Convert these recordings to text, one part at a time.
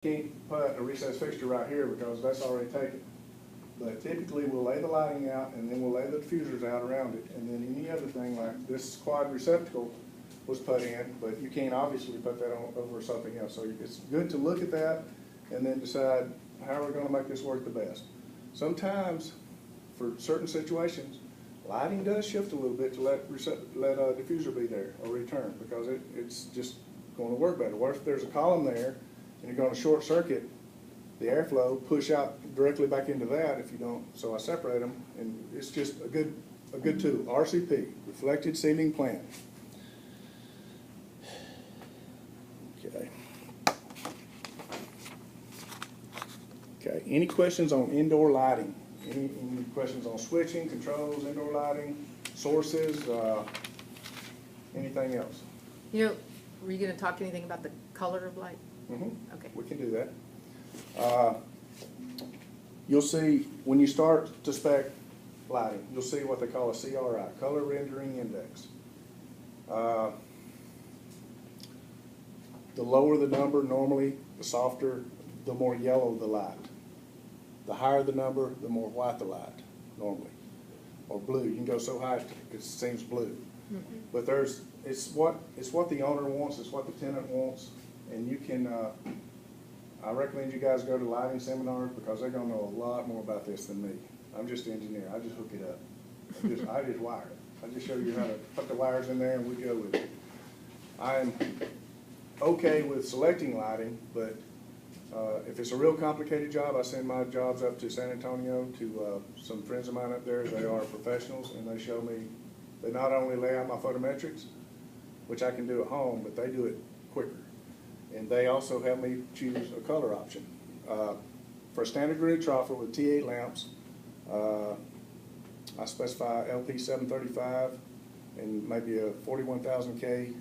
Can't put a recessed fixture right here because that's already taken. But typically, we'll lay the lighting out, and then we'll lay the diffusers out around it, and then any other thing like this quad receptacle was put in, but you can't obviously put that on over something else. So it's good to look at that and then decide how we're gonna make this work the best. Sometimes, for certain situations, lighting does shift a little bit to let a diffuser be there or return, because it's just gonna work better. What if there's a column there and you're gonna short circuit the airflow, push out directly back into that if you don't, so I separate them, and it's just a good tool. RCP, Reflected Ceiling Plan. Okay. Okay, any questions on indoor lighting? Any questions on switching, controls, indoor lighting, sources, anything else? You know, were you going to talk anything about the color of light? Mm-hmm. Okay. We can do that. You'll see, when you start to spec lighting, you'll see what they call a CRI, Color Rendering Index. The lower the number, normally, the softer, the more yellow the light. The higher the number, the more white the light, normally. Or blue, you can go so high it seems blue. Mm-hmm. But it's what the owner wants, it's what the tenant wants, and you can, I recommend you guys go to lighting seminars because they're gonna know a lot more about this than me. I'm just an engineer, I just hook it up. I just wire it. I just show you how to put the wires in there and we go with it. I'm okay with selecting lighting, but if it's a real complicated job, I send my jobs up to San Antonio to some friends of mine up there. They are professionals, and they show me, they not only lay out my photometrics, which I can do at home, but they do it quicker. And they also help me choose a color option. For a standard grid troffer with T8 lamps, I specify LP 735 and maybe a 41,000 K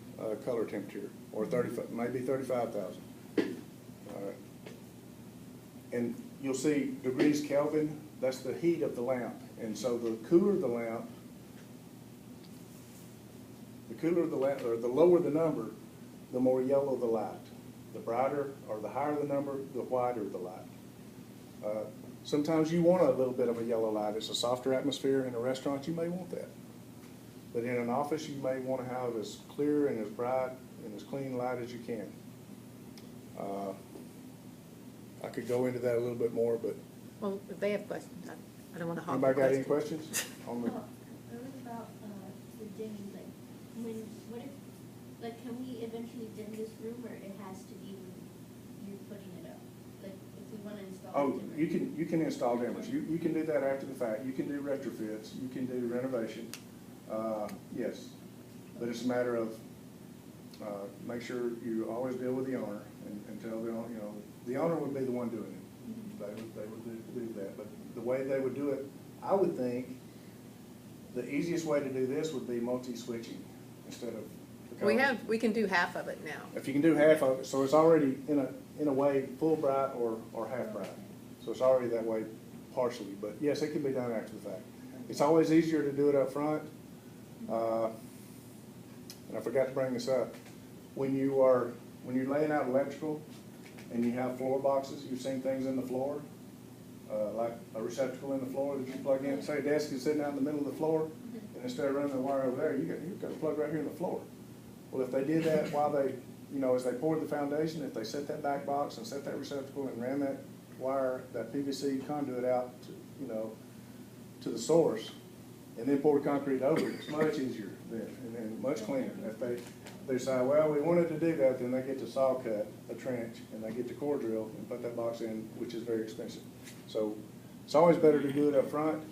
color temperature, or maybe 35,000. And you'll see degrees Kelvin, that's the heat of the lamp. And so the cooler the lamp, or the lower the number, the more yellow the light. The brighter, or the higher the number, the whiter the light. Sometimes you want a little bit of a yellow light. It's a softer atmosphere. In a restaurant, you may want that. But in an office, you may want to have as clear and as bright and as clean light as you can. I could go into that a little bit more, but. Well, if they have questions, I don't want to hog Anybody the got any questions. questions? On the, Well, it was about the dimming, like, what if, like, can we eventually dim this room, or it has to be when you're putting it up? Like, if we want to install a dimmer? you can install dimmers. You can do that after the fact. You can do retrofits. You can do renovation. Yes, but it's a matter of make sure you always deal with the owner and tell the owner, the owner would be the one doing it. They would do that. But the way they would do it, I would think the easiest way to do this would be multi-switching instead of. We can do half of it now. If you can do half of it, so it's already in a way full bright or half bright. So it's already that way partially, but yes, it can be done after the fact. It's always easier to do it up front. And I forgot to bring this up. When you're laying out electrical and you have floor boxes, you've seen things in the floor, like a receptacle in the floor that you plug in. Say a desk is sitting out in the middle of the floor, and instead of running the wire over there, you've got a plug right here in the floor. Well, if they did that while they, as they poured the foundation, if they set that back box and set that receptacle and ran that wire, that PVC conduit out to the source, and then poured concrete over it, it's much easier then, and then much cleaner. If they say, well, we wanted to do that, then they get to saw cut a trench, and they get to core drill and put that box in, which is very expensive. So it's always better to do it up front,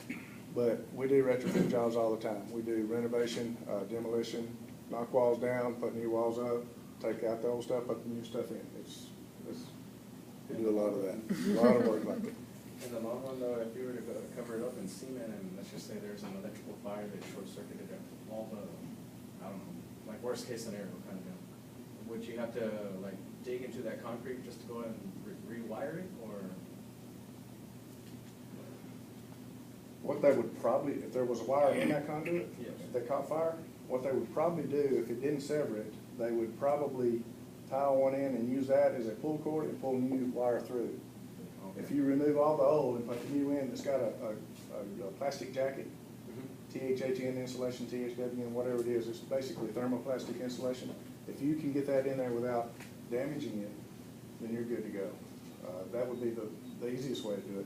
but we do retrofit jobs all the time. We do renovation, demolition, knock walls down, put new walls up, take out the old stuff, put the new stuff in. We do a lot of that, a lot of work like that. In the long run, though, if you were to cover it up in cement, and let's just say there's an electrical fire that short-circuited all the, I don't know, like worst case scenario kind of deal, would you have to like dig into that concrete just to go ahead and rewire it, or? What they would probably, if there was a wire in that conduit, Yes. if they caught fire, what they would probably do, if it didn't sever it, they would probably tie on one end and use that as a pull cord and pull new wire through. Okay. If you remove all the old and put the new in, it's got a plastic jacket, Mhm. THHN insulation, THWN, whatever it is, it's basically thermoplastic insulation. If you can get that in there without damaging it, then you're good to go. That would be the easiest way to do it.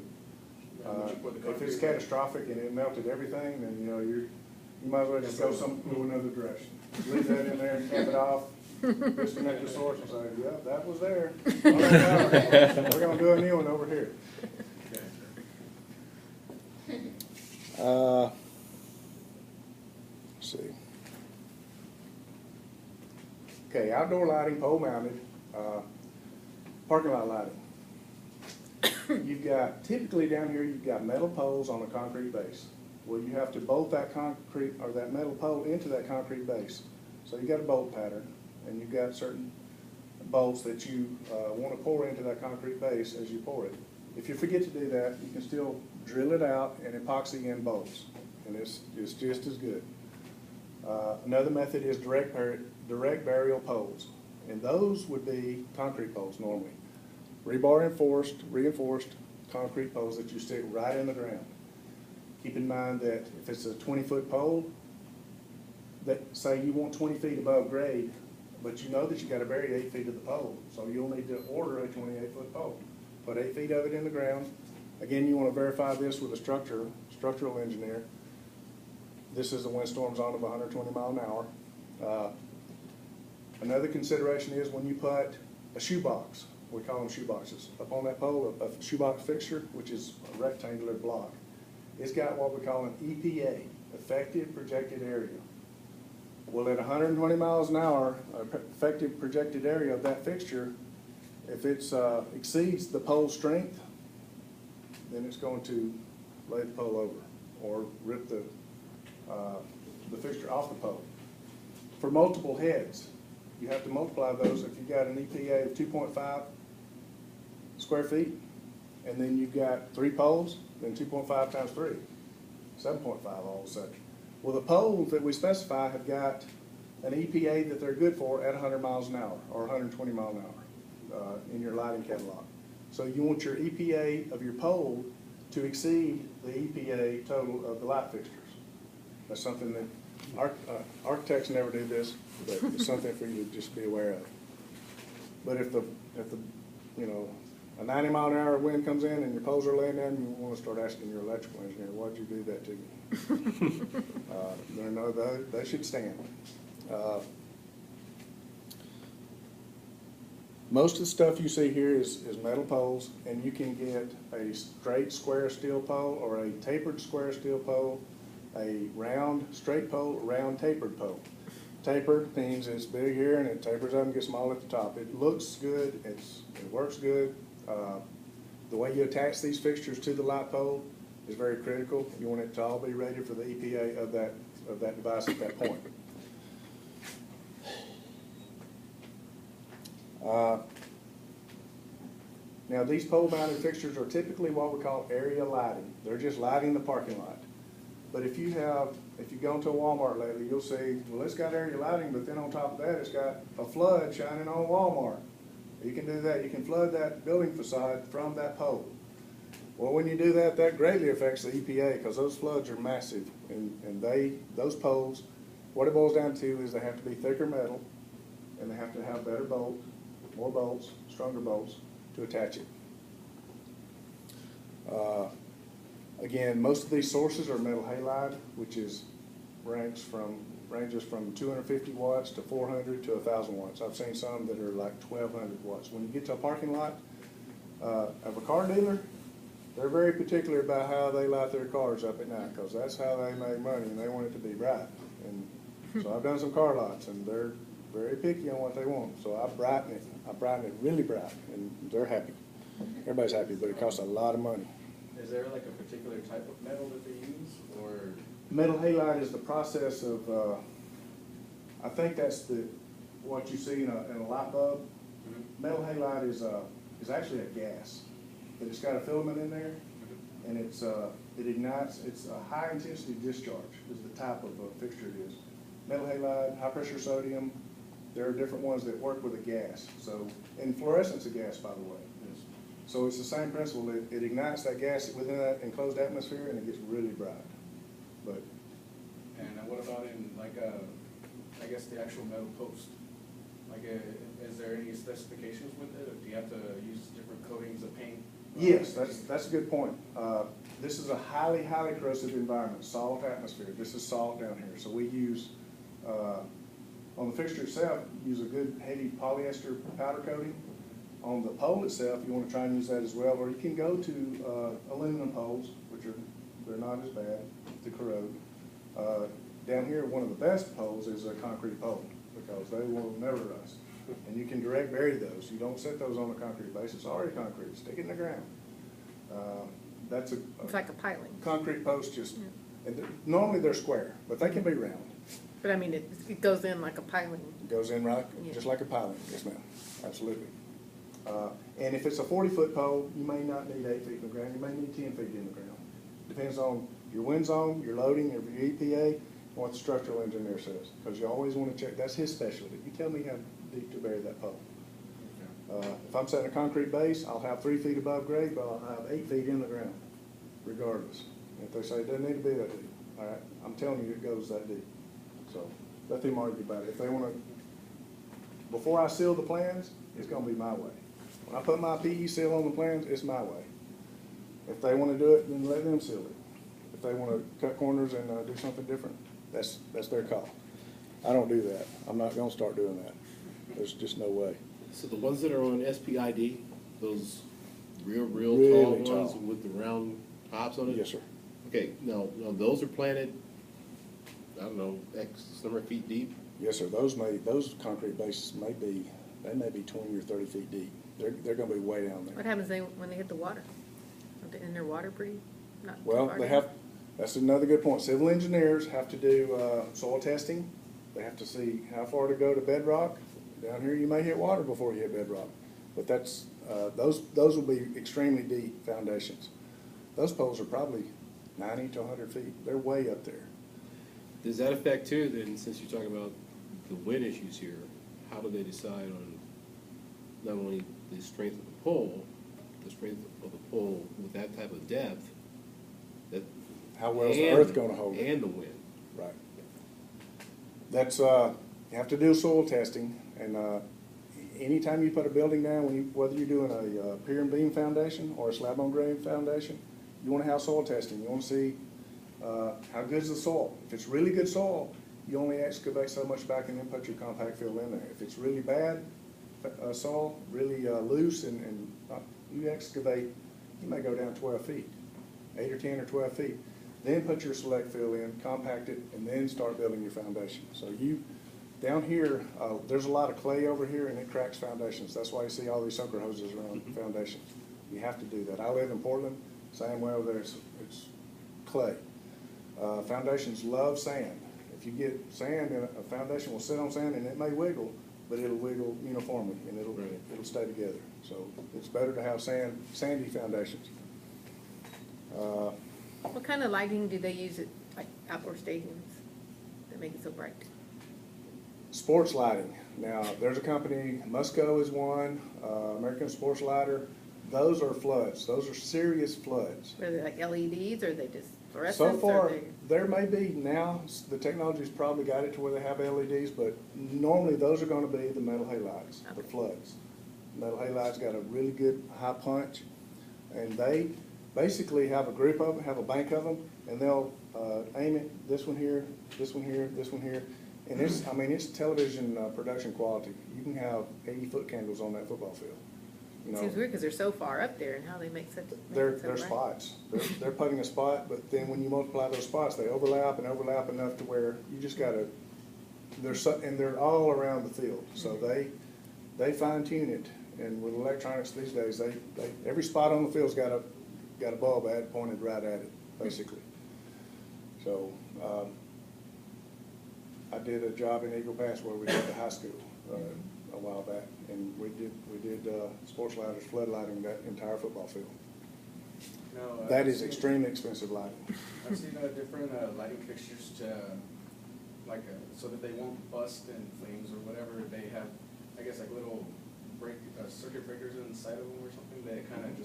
And would you put the If it's concrete- catastrophic and it melted everything, then, you might as well just go go another direction. Leave that in there and cap it off, disconnect the source and say, yeah, that was there. All right, we're gonna do a new one over here. Okay. Let's see. Okay, outdoor lighting, pole mounted, parking lot lighting. You've got, typically down here, you've got metal poles on a concrete base. Well, you have to bolt that concrete, or that metal pole into that concrete base. So you got a bolt pattern, and you've got certain bolts that you want to pour into that concrete base as you pour it. If you forget to do that, you can still drill it out and epoxy in bolts, and it's just as good. Another method is direct burial poles, and those would be concrete poles normally. Rebar reinforced concrete poles that you stick right in the ground. Keep in mind that if it's a 20-foot pole, that say you want 20 feet above grade, but you know that you got to bury 8 feet of the pole, so you'll need to order a 28-foot pole. Put 8 feet of it in the ground. Again, you want to verify this with a structural engineer. This is a windstorm zone of 120 miles an hour. Another consideration is when you put a shoebox, we call them shoeboxes, up on that pole, a shoebox fixture, which is a rectangular block. It's got what we call an EPA, effective projected area. Well, at 120 miles an hour, effective projected area of that fixture, if it exceeds the pole strength, then it's going to lay the pole over or rip the fixture off the pole. For multiple heads, you have to multiply those. If you've got an EPA of 2.5 square feet, and then you've got 3 poles, then 2.5 times 3, 7.5 all of a sudden. Well, the poles that we specify have got an EPA that they're good for at 100 miles an hour or 120 miles an hour in your lighting catalog. So you want your EPA of your pole to exceed the EPA total of the light fixtures. That's something that architects never do this, but it's something for you to just be aware of. But if the a 90 mile an hour wind comes in and your poles are laying down, you want to start asking your electrical engineer, why'd you do that to me? They should stand. Most of the stuff you see here is metal poles, and you can get a straight square steel pole or a tapered square steel pole, a round straight pole, round tapered pole. Tapered means it's big here and it tapers up and gets small at the top. It looks good, it works good. The way you attach these fixtures to the light pole is very critical. You want it to all be rated for the EPA of that device at that point. Now these pole mounted fixtures are typically what we call area lighting. They're just lighting the parking lot. But if you go into a Walmart lately, you'll see, well, it's got area lighting, but then on top of that, it's got a flood shining on Walmart. You can do that. You can flood that building facade from that pole. Well, when you do that, that greatly affects the EPA because those floods are massive. And those poles, what it boils down to is they have to be thicker metal, and they have to have better bolts, more bolts, stronger bolts to attach it. Again, most of these sources are metal halide, which ranges from 250 watts to 400 to 1,000 watts. I've seen some that are like 1,200 watts. When you get to a parking lot of a car dealer, they're very particular about how they light their cars up at night because that's how they make money, and they want it to be bright. And so I've done some car lots, and they're very picky on what they want. So I brighten it really bright, and they're happy. Everybody's happy, but it costs a lot of money. Is there like a particular type of metal that they use, or? Metal halide is the process of, I think that's what you see in a light bulb. Mm-hmm. Metal halide is actually a gas, but it's got a filament in there, and it ignites. It's a high intensity discharge is the type of fixture it is. Metal halide, high pressure sodium, there are different ones that work with a gas. So, and fluorescence is a gas, by the way. Yes. So it's the same principle. It ignites that gas within that enclosed atmosphere and it gets really bright. But And what about in like, I guess the actual metal post? Like, is there any specifications with it, or do you have to use different coatings of paint? yes, that's a good point. This is a highly, highly corrosive environment, salt atmosphere. This is salt down here. So we use, on the fixture itself, use a good heavy polyester powder coating. On the pole itself, you want to try and use that as well, or you can go to aluminum poles, which they're not as bad to corrode. Down here, one of the best poles is a concrete pole, because they will never rust. And you can direct bury those. You don't set those on a concrete base. It's already concrete. Stick it in the ground. That's It's like a piling. concrete post, just, Yeah. and normally they're square, but they can be round. But I mean, it goes in like a piling. It goes in right, Yeah. just like a piling. Yes, ma'am. Absolutely. And if it's a 40-foot pole, you may not need 8 feet in the ground. You may need 10 feet in the ground. Depends on your wind zone, your loading, your EPA, and what the structural engineer says. Because you always want to check, that's his specialty. You tell me how deep to bury that pole. If I'm setting a concrete base, I'll have 3 feet above grade, but I'll have 8 feet in the ground, regardless. If they say it doesn't need to be that deep, all right, I'm telling you it goes that deep. So let them argue about it. If they want to, before I seal the plans, it's going to be my way. When I put my PE seal on the plans, it's my way. If they want to do it, then let them seal it. If they want to cut corners and do something different, that's their call. I don't do that. I'm not going to start doing that. There's just no way. So the ones that are on SPID, those real Really tall ones tall. with the round tops on it? Yes, sir. Okay, now those are planted, I don't know, X number of feet deep? Yes, sir. Those concrete bases may be 20 or 30 feet deep. They're going to be way down What there. happens when they hit the water? In their water pretty, not too Well, far they down? have, that's another good point. Civil engineers have to do soil testing. They have to see how far to go to bedrock. Down here, you may hit water before you hit bedrock. But that's, those will be extremely deep foundations. Those poles are probably 90 to 100 feet. They're way up there. Does that affect too, then, since you're talking about the wind issues here, how do they decide on not only the strength of the pole, the strength of the pole with that type of depth, that. How well is the and- earth gonna hold it? And the wind. Right. That's, you have to do soil testing, and anytime you put a building down, whether you're doing a pier and beam foundation or a slab on grade foundation, you wanna have soil testing. You wanna see how good's the soil. If it's really good soil, you only excavate so much back and then put your compact fill in there. If it's really bad soil, really loose and you excavate, you may go down 12 feet, 8 or 10 or 12 feet. Then put your select fill in, compact it, and then start building your foundation. So down here, there's a lot of clay over here and it cracks foundations. That's why you see all these soaker hoses around foundations. You have to do that. I live in Portland, same way over there, it's clay. Foundations love sand. If you get sand, a foundation will sit on sand and it may wiggle, but it'll wiggle uniformly and it'll stay together. So it's better to have sandy foundations. What kind of lighting do they use at, like, outdoor stadiums that make it so bright? Sports lighting. Now, there's a company, Musco is one, American Sports Lighter. Those are floods. Those are serious floods. Are they like LEDs, or are they just So fluorescents? far, or they? there may be now, the technology's probably got it to where they have LEDs, but normally those are gonna be the metal halides, the Okay. floods. Metal halides got a really good high punch, and they basically have a group of them, have a bank of them, and they'll aim it, this one here, this one here, this one here. And it's television production quality. You can have 80-foot candles on that football field. You It know, seems weird because they're so far up there, and how they make such. make they're it so bright. spots. They're putting a spot, but then when you multiply those spots, they overlap and overlap enough to where you just gotta, and they're all around the field. So they fine tune it. And with electronics these days, every spot on the field's got a bulb pointed right at it, basically. So, I did a job in Eagle Pass where we did the high school, a while back, and we did sports lighters, flood lighting that entire football field. No, That I've is seen- extremely expensive lighting. I've seen different lighting fixtures to, like, so that they won't bust in flames or whatever, they have, I guess, like little circuit breakers inside of them or something that kind of just